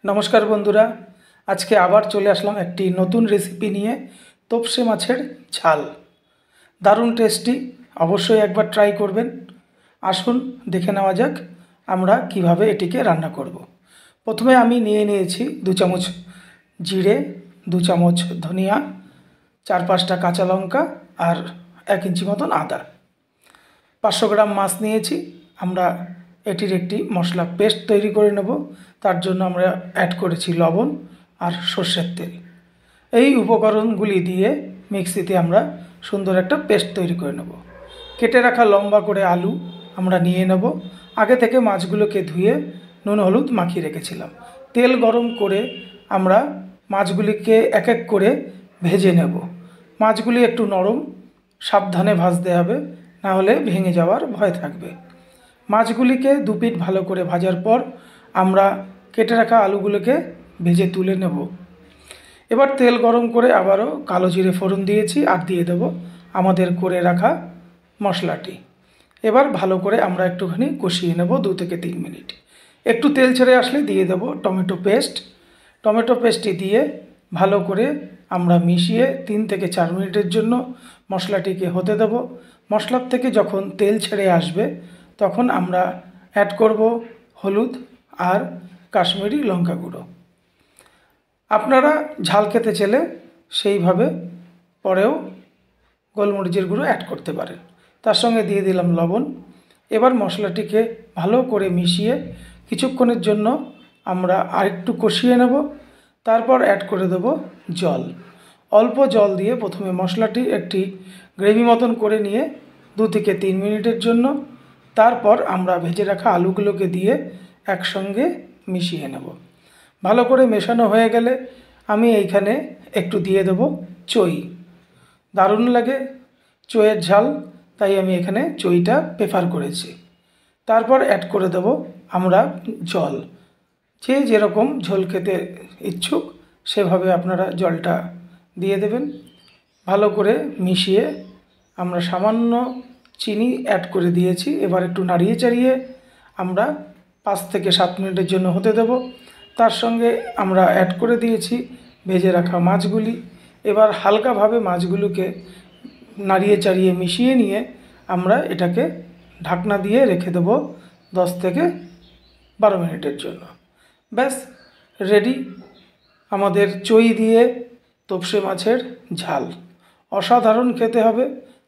নমস্কার বন্ধুরা, আজকে আবার চলে আসলাম একটি নতুন রেসিপি নিয়ে। তোপসে মাছের ঝাল দারুণ টেস্টি, অবশ্যই একবার ট্রাই করবেন। আসুন দেখে নেওয়া যাক আমরা কিভাবে এটিকে রান্না করব। প্রথমে আমি নিয়েছি 2 চামচ জিরে, 2 চামচ ধনিয়া, 4-5টা কাঁচা লঙ্কা আর 1 ইঞ্চি মতন আদা। 500 গ্রাম মাছ নিয়েছি। আমরা এটির একটি মশলা পেস্ট তৈরি করে নেব। তার জন্য আমরা অ্যাড করেছি লবণ আর সর্ষের তেল। এই উপকরণগুলি দিয়ে মিক্সিতে আমরা সুন্দর একটা পেস্ট তৈরি করে নেব। কেটে রাখা লম্বা করে আলু আমরা নিয়ে নেব। আগে থেকে মাছগুলোকে ধুয়ে নুন হলুদ মাখিয়ে রেখেছিলাম। তেল গরম করে আমরা মাছগুলিকে এক এক করে ভেজে নেব। মাছগুলি একটু নরম, সাবধানে ভাজতে হবে, না হলে ভেঙে যাওয়ার ভয় থাকবে। মাছগুলিকে 2 পিঠ ভালো করে ভাজার পর আমরা কেটে রাখা আলুগুলোকে ভেজে তুলে নেব। এবার তেল গরম করে আবারও কালো জিরে ফোড়ন দিয়েছি আর দিয়ে দেব আমাদের করে রাখা মশলাটি। এবার ভালো করে আমরা একটুখানি কষিয়ে নেব 2 থেকে 3 মিনিট। একটু তেল ছেড়ে আসলে দিয়ে দেব টমেটো পেস্ট। টমেটো পেস্টটি দিয়ে ভালো করে আমরা মিশিয়ে 3 থেকে 4 মিনিটের জন্য মশলাটিকে হতে দেব। মশলার থেকে যখন তেল ছেড়ে আসবে তখন আমরা অ্যাড করব হলুদ আর কাশ্মীরি লঙ্কা গুঁড়ো। আপনারা ঝাল খেতে চাইলে সেইভাবে পরেও গোলমরিচের গুঁড়ো অ্যাড করতে পারেন। তার সঙ্গে দিয়ে দিলাম লবণ। এবার মশলাটিকে ভালো করে মিশিয়ে কিছুক্ষণের জন্য আমরা আরেকটু কষিয়ে নেব। তারপর অ্যাড করে দেব জল। অল্প জল দিয়ে প্রথমে মশলাটি একটি গ্রেভি মতন করে নিয়ে 2 থেকে 3 মিনিটের জন্য তারপর আমরা ভেজে রাখা আলুগুলোকে দিয়ে একসঙ্গে মিশিয়ে নেব। ভালো করে মেশানো হয়ে গেলে আমি এইখানে একটু দিয়ে দেব চই। দারুণ লাগে চইয়ের ঝাল, তাই আমি এখানে চইটা প্রেফার করেছি। তারপর অ্যাড করে দেব আমরা জল। যে যেরকম ঝোল খেতে ইচ্ছুক সেভাবে আপনারা জলটা দিয়ে দেবেন। ভালো করে মিশিয়ে আমরা সামান্য চিনি অ্যাড করে দিয়েছি। এবার একটু নাড়িয়ে চাড়িয়ে আমরা 5 থেকে 7 মিনিটের জন্য হতে দেব। তার সঙ্গে আমরা অ্যাড করে দিয়েছি ভেজে রাখা মাছগুলি। এবার হালকাভাবে মাছগুলোকে নাড়িয়ে চাড়িয়ে মিশিয়ে নিয়ে আমরা এটাকে ঢাকনা দিয়ে রেখে দেব 10 থেকে 12 মিনিটের জন্য। ব্যাস রেডি আমাদের চই দিয়ে তোপসে মাছের ঝাল। অসাধারণ খেতে হবে,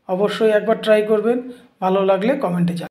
অবশ্যই একবার ট্রাই করবেন। ভালো লাগলে কমেন্টে জানাবেন।